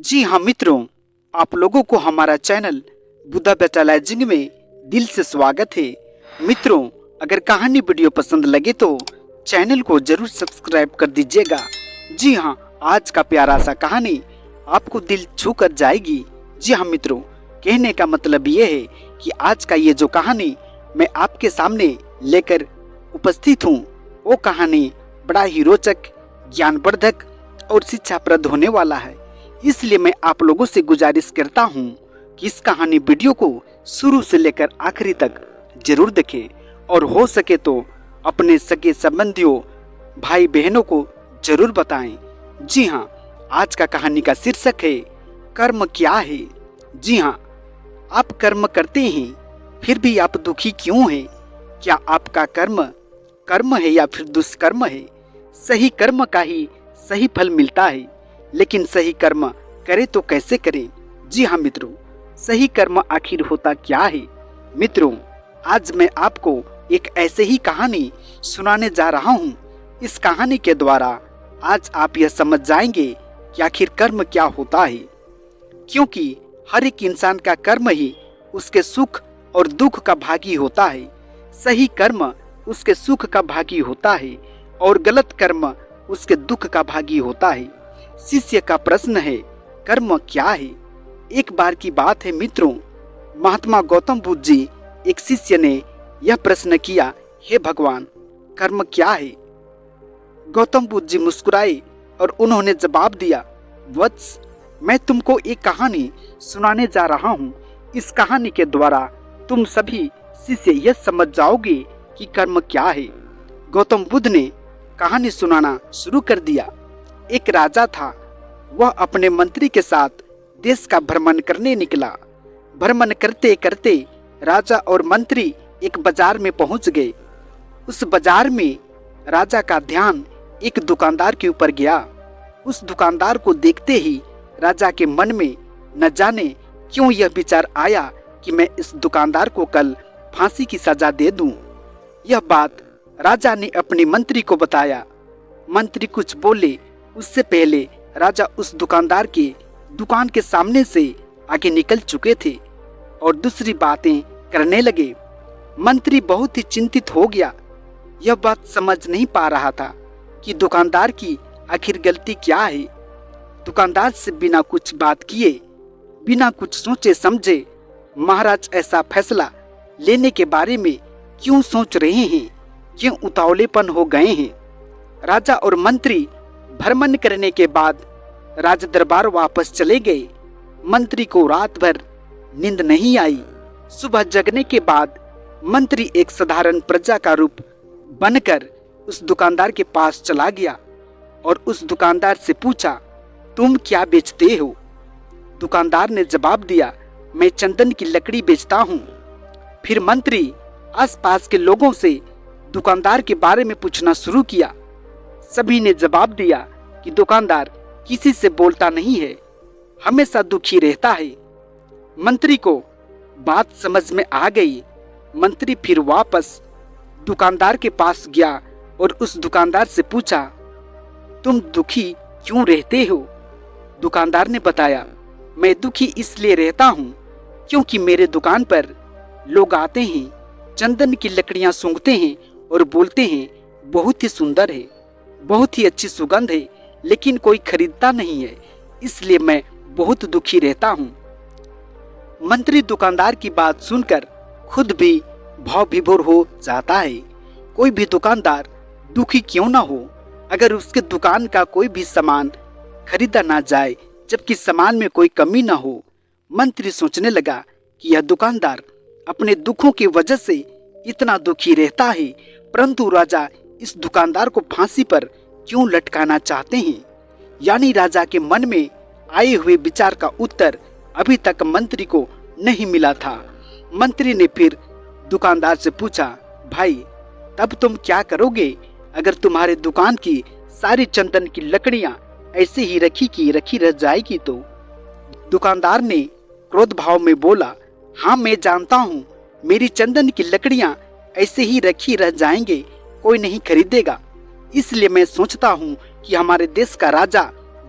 जी हाँ मित्रों, आप लोगों को हमारा चैनल बुद्धा बेटालाइजिंग में दिल से स्वागत है। मित्रों, अगर कहानी वीडियो पसंद लगे तो चैनल को जरूर सब्सक्राइब कर दीजिएगा। जी हाँ, आज का प्यारा सा कहानी आपको दिल छू कर जाएगी। जी हाँ मित्रों, कहने का मतलब ये है कि आज का ये जो कहानी मैं आपके सामने लेकर उपस्थित हूँ, वो कहानी बड़ा ही रोचक, ज्ञानवर्धक और शिक्षाप्रद होने वाला है। इसलिए मैं आप लोगों से गुजारिश करता हूँ कि इस कहानी वीडियो को शुरू से लेकर आखिरी तक जरूर देखें और हो सके तो अपने सगे संबंधियों, भाई बहनों को जरूर बताएं। जी हाँ, आज का कहानी का शीर्षक है कर्म क्या है। जी हाँ, आप कर्म करते हैं फिर भी आप दुखी क्यों हैं? क्या आपका कर्म कर्म है या फिर दुष्कर्म है? सही कर्म का ही सही फल मिलता है, लेकिन सही कर्म करे तो कैसे करें? जी हाँ मित्रों, सही कर्म आखिर होता क्या है? मित्रों, आज मैं आपको एक ऐसे ही कहानी सुनाने जा रहा हूँ। इस कहानी के द्वारा आज आप यह समझ जाएंगे कि आखिर कर्म क्या होता है, क्योंकि हर एक इंसान का कर्म ही उसके सुख और दुख का भागी होता है। सही कर्म उसके सुख का भागी होता है और गलत कर्म उसके दुख का भागी होता है। शिष्य का प्रश्न है, कर्म क्या है? एक बार की बात है मित्रों, महात्मा गौतम बुद्ध जी एक शिष्य ने यह प्रश्न किया, हे भगवान, कर्म क्या है? गौतम बुद्ध जी मुस्कुराए और उन्होंने जवाब दिया, वत्स, मैं तुमको एक कहानी सुनाने जा रहा हूँ। इस कहानी के द्वारा तुम सभी शिष्य यह समझ जाओगे कि कर्म क्या है। गौतम बुद्ध ने कहानी सुनाना शुरू कर दिया। एक राजा था, वह अपने मंत्री के साथ देश का भ्रमण करने निकला। भ्रमण करते करते राजा और मंत्री एक बाजार में पहुंच गए। उस बाजार में राजा का ध्यान एक दुकानदार के ऊपर गया। उस दुकानदार को देखते ही राजा के मन में न जाने क्यों यह विचार आया कि मैं इस दुकानदार को कल फांसी की सजा दे दूं। यह बात राजा ने अपने मंत्री को बताया। मंत्री कुछ बोले उससे पहले राजा उस दुकानदार के दुकान के सामने से आगे निकल चुके थे और दूसरी बातें करने लगे। मंत्री बहुत ही चिंतित हो गया। यह बात समझ नहीं पा रहा था कि दुकानदार की आखिर गलती क्या है। दुकानदार से बिना कुछ बात किए, बिना कुछ सोचे समझे महाराज ऐसा फैसला लेने के बारे में क्यों सोच रहे हैं, क्यों उतावलेपन हो गए हैं। राजा और मंत्री भ्रमण करने के बाद राज दरबार वापस चले गए। मंत्री को रात भर नींद नहीं आई। सुबह जगने के बाद मंत्री एक साधारण प्रजा का रूप बनकर उस दुकानदार के पास चला गया और उस दुकानदार से पूछा, तुम क्या बेचते हो? दुकानदार ने जवाब दिया, मैं चंदन की लकड़ी बेचता हूँ। फिर मंत्री आसपास के लोगों से दुकानदार के बारे में पूछना शुरू किया। सभी ने जवाब दिया कि दुकानदार किसी से बोलता नहीं है, हमेशा दुखी रहता है। मंत्री को बात समझ में आ गई। मंत्री फिर वापस दुकानदार के पास गया और उस दुकानदार से पूछा, तुम दुखी क्यों रहते हो? दुकानदार ने बताया, मैं दुखी इसलिए रहता हूँ क्योंकि मेरे दुकान पर लोग आते हैं, चंदन की लकड़ियाँ सूंघते हैं और बोलते हैं बहुत ही सुंदर है, बहुत ही अच्छी सुगंध है, लेकिन कोई खरीदता नहीं है, इसलिए मैं बहुत दुखी रहता हूँ। मंत्री दुकानदार की बात सुनकर खुद भी भाव विभोर हो जाता है। कोई भी दुकानदार दुखी क्यों ना हो अगर उसके दुकान का कोई भी सामान खरीदा ना जाए, जबकि सामान में कोई कमी ना हो। मंत्री सोचने लगा कि यह दुकानदार अपने दुखों की वजह से इतना दुखी रहता है, परंतु राजा इस दुकानदार को फांसी पर क्यों लटकाना चाहते हैं? यानी राजा के मन में आए हुए विचार का उत्तर अभी तक मंत्री को नहीं मिला था। मंत्री ने फिर दुकानदार से पूछा, भाई, तब तुम क्या करोगे अगर तुम्हारे दुकान की सारी चंदन की लकड़ियां ऐसे ही रखी रह जाएगी तो? दुकानदार ने क्रोध भाव में बोला, हाँ मैं जानता हूँ, मेरी चंदन की लकड़ियां ऐसे ही रखी रह जाएंगे, कोई नहीं खरीदेगा। इसलिए मैं सोचता हूँ कि हमारे देश का राजा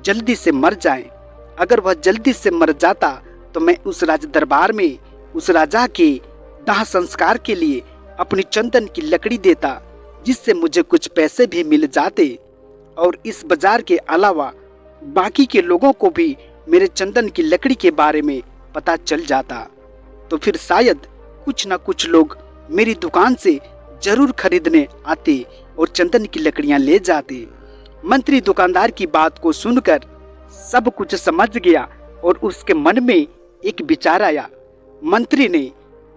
जल्दी से मर जाए। अगर वह जल्दी से मर जाता तो मैं उस राज दरबार में उस राजा के दाह संस्कार के लिए अपनी चंदन की लकड़ी देता, जिससे मुझे कुछ पैसे भी मिल जाते और इस बाजार के अलावा बाकी के लोगों को भी मेरे चंदन की लकड़ी के बारे में पता चल जाता। तो फिर शायद कुछ न कुछ लोग मेरी दुकान से जरूर खरीदने आते और चंदन की लकड़ियां ले जाते। मंत्री दुकानदार की बात को सुनकर सब कुछ समझ गया और उसके मन में एक विचार आया। मंत्री ने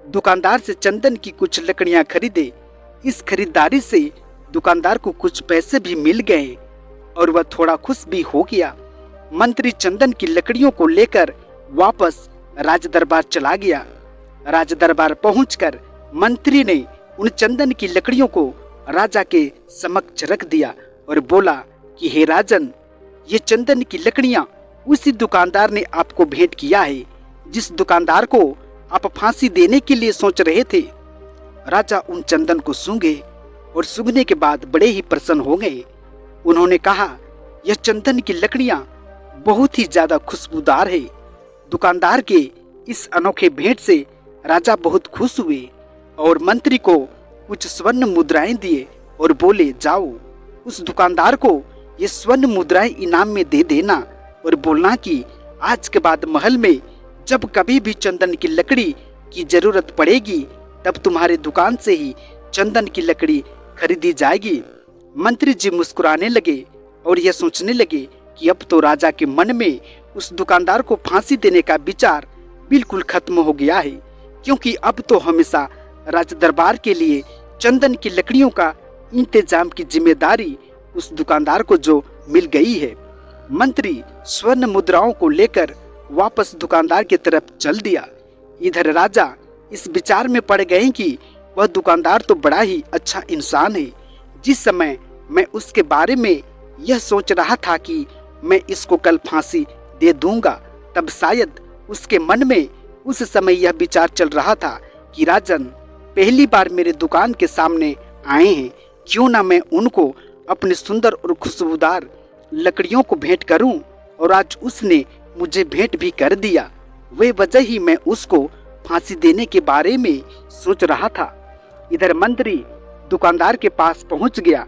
दुकानदार से चंदन की कुछ लकड़ियां खरीदे। इस खरीदारी से दुकानदार को कुछ पैसे भी मिल गए और वह थोड़ा खुश भी हो गया। मंत्री चंदन की लकड़ियों को लेकर वापस राज दरबार चला गया। राज दरबार पहुंचकर मंत्री ने उन चंदन की लकड़ियों को राजा के समक्ष रख दिया और बोला कि हे राजन, ये चंदन की लकड़ियां उसी दुकानदार ने आपको भेंट किया है जिस दुकानदार को आप फांसी देने के लिए सोच रहे थे। राजा उन चंदन को सूंघे और सूंघने के बाद बड़े ही प्रसन्न हो गए। उन्होंने कहा, यह चंदन की लकड़ियां बहुत ही ज्यादा खुशबूदार है। दुकानदार के इस अनोखे भेंट से राजा बहुत खुश हुए और मंत्री को कुछ स्वर्ण मुद्राएं दिए और बोले, जाओ उस दुकानदार को ये स्वर्ण मुद्राएं इनाम में दे देना और बोलना कि आज के बाद महल में जब कभी भी चंदन की लकड़ी की जरूरत पड़ेगी तब तुम्हारे दुकान से ही चंदन की लकड़ी खरीदी जाएगी। मंत्री जी मुस्कुराने लगे और यह सोचने लगे कि अब तो राजा के मन में उस दुकानदार को फांसी देने का विचार बिल्कुल खत्म हो गया है, क्योंकि अब तो हमेशा राज दरबार के लिए चंदन की लकड़ियों का इंतजाम की जिम्मेदारी उस दुकानदार को जो मिल गई है। मंत्री स्वर्ण मुद्राओं को लेकर वापस दुकानदार की तरफ चल दिया। इधर राजा इस विचार में पड़ गए कि वह दुकानदार तो बड़ा ही अच्छा इंसान है। जिस समय मैं उसके बारे में यह सोच रहा था कि मैं इसको कल फांसी दे दूंगा, तब शायद उसके मन में उस समय यह विचार चल रहा था कि राजन पहली बार मेरे दुकान के सामने आए हैं, क्यों ना मैं उनको अपनी सुंदर और खुशबूदार लकड़ियों को भेंट करूं। और आज उसने मुझे भेंट भी कर दिया। वह वजह ही मैं उसको फांसी देने के बारे में सोच रहा था। इधर मंत्री दुकानदार के पास पहुंच गया।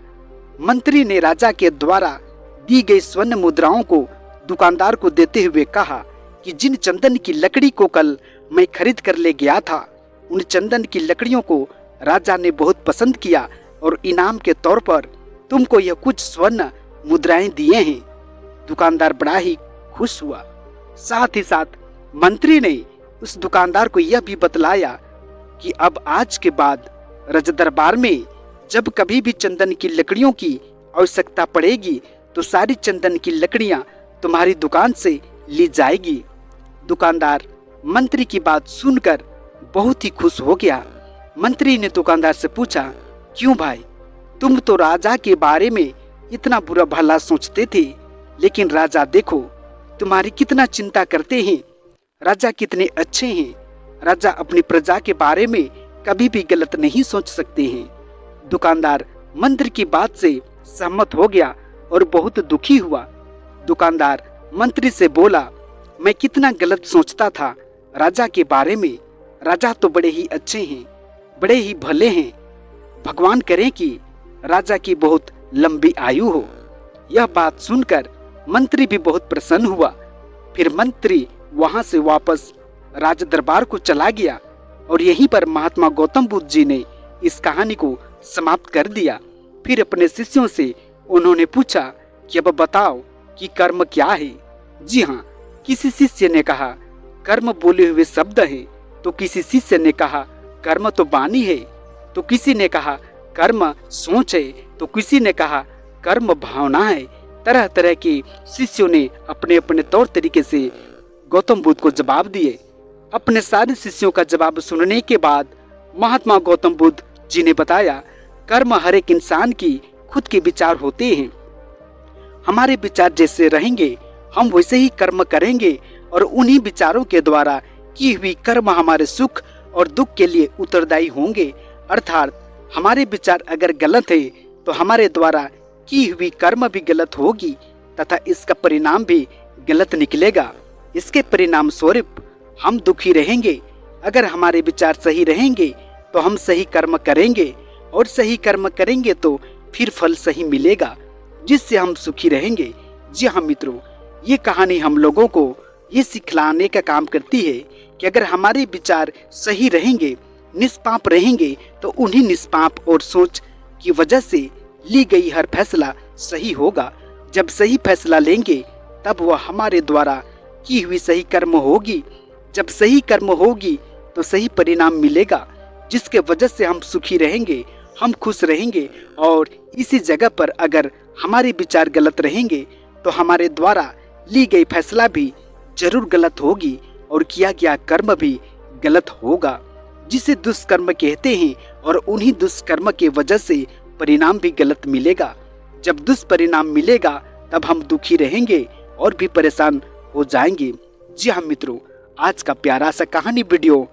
मंत्री ने राजा के द्वारा दी गई स्वर्ण मुद्राओं को दुकानदार को देते हुए कहा कि जिन चंदन की लकड़ी को कल मैं खरीद कर ले गया था, उन चंदन की लकड़ियों को राजा ने बहुत पसंद किया और इनाम के तौर पर तुमको यह कुछ स्वर्ण मुद्राएं दिए हैं। दुकानदार बड़ा ही खुश हुआ। साथ ही साथ मंत्री ने उस दुकानदार को यह भी बतलाया कि अब आज के बाद राज दरबार में जब कभी भी चंदन की लकड़ियों की आवश्यकता पड़ेगी तो सारी चंदन की लकड़ियां तुम्हारी दुकान से ली जाएगी। दुकानदार मंत्री की बात सुनकर बहुत ही खुश हो गया। मंत्री ने दुकानदार से पूछा, क्यों भाई, तुम तो राजा के बारे में इतना बुरा भला सोचते थे, लेकिन राजा देखो तुम्हारी कितना चिंता करते हैं। राजा कितने अच्छे हैं। राजा अपनी प्रजा के बारे में कभी भी गलत नहीं सोच सकते हैं। दुकानदार मंत्री की बात से सहमत हो गया और बहुत दुखी हुआ। दुकानदार मंत्री से बोला, मैं कितना गलत सोचता था राजा के बारे में। राजा तो बड़े ही अच्छे हैं, बड़े ही भले हैं। भगवान करे कि राजा की बहुत लंबी आयु हो। यह बात सुनकर मंत्री भी बहुत प्रसन्न हुआ। फिर मंत्री वहां से वापस राज दरबार को चला गया और यहीं पर महात्मा गौतम बुद्ध जी ने इस कहानी को समाप्त कर दिया। फिर अपने शिष्यों से उन्होंने पूछा कि अब बताओ कि कर्म क्या है। जी हाँ, किसी शिष्य ने कहा कर्म बोले हुए शब्द है, तो किसी शिष्य ने कहा कर्म तो वाणी है, तो किसी ने कहा कर्म सोच है, तो किसी ने कहा कर्म भावना है। तरह तरह के शिष्यों ने अपने अपने तौर तरीके से गौतम बुद्ध को जवाब दिए। अपने सारे शिष्यों का जवाब सुनने के बाद महात्मा गौतम बुद्ध जी ने बताया, कर्म हर एक इंसान की खुद के विचार होते हैं। हमारे विचार जैसे रहेंगे हम वैसे ही कर्म करेंगे और उन्हीं विचारों के द्वारा की हुई कर्म हमारे सुख और दुख के लिए उत्तरदायी होंगे। अर्थात हमारे विचार अगर गलत है तो हमारे द्वारा की हुई कर्म भी गलत होगी तथा इसका परिणाम भी गलत निकलेगा। इसके परिणाम स्वरूप हम दुखी रहेंगे। अगर हमारे विचार सही रहेंगे तो हम सही कर्म करेंगे, और सही कर्म करेंगे तो फिर फल सही मिलेगा, जिससे हम सुखी रहेंगे। जी हाँ मित्रों, ये कहानी हम लोगों को ये सिखलाने का काम करती है कि अगर हमारे विचार सही रहेंगे, निष्पाप रहेंगे, तो उन्हीं निष्पाप और सोच की वजह से ली गई हर फैसला सही होगा। जब सही फैसला लेंगे तब वह हमारे द्वारा की हुई सही कर्म होगी। जब सही कर्म होगी तो सही परिणाम मिलेगा, जिसके वजह से हम सुखी रहेंगे, हम खुश रहेंगे। और इसी जगह पर अगर हमारे विचार गलत रहेंगे तो हमारे द्वारा ली गई फैसला भी जरूर गलत होगी और किया गया कर्म भी गलत होगा, जिसे दुष्कर्म कहते हैं। और उन्हीं दुष्कर्म के वजह से परिणाम भी गलत मिलेगा। जब दुष्परिणाम मिलेगा तब हम दुखी रहेंगे और भी परेशान हो जाएंगे। जी हाँ मित्रों, आज का प्यारा सा कहानी वीडियो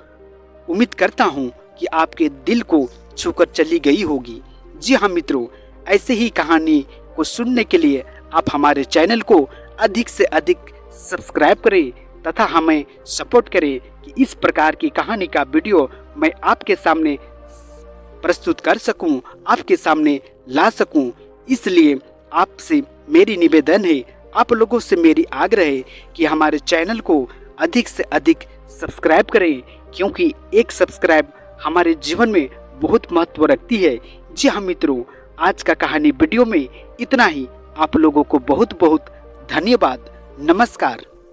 उम्मीद करता हूँ कि आपके दिल को छूकर चली गई होगी। जी हाँ मित्रों, ऐसे ही कहानी को सुनने के लिए आप हमारे चैनल को अधिक से अधिक सब्सक्राइब करें तथा हमें सपोर्ट करें कि इस प्रकार की कहानी का वीडियो मैं आपके सामने प्रस्तुत कर सकूं, आपके सामने ला सकूं। इसलिए आपसे मेरी निवेदन है, आप लोगों से मेरी आग्रह है कि हमारे चैनल को अधिक से अधिक सब्सक्राइब करें, क्योंकि एक सब्सक्राइब हमारे जीवन में बहुत महत्व रखती है। जी हाँ मित्रों, आज का कहानी वीडियो में इतना ही। आप लोगों को बहुत बहुत धन्यवाद। नमस्कार।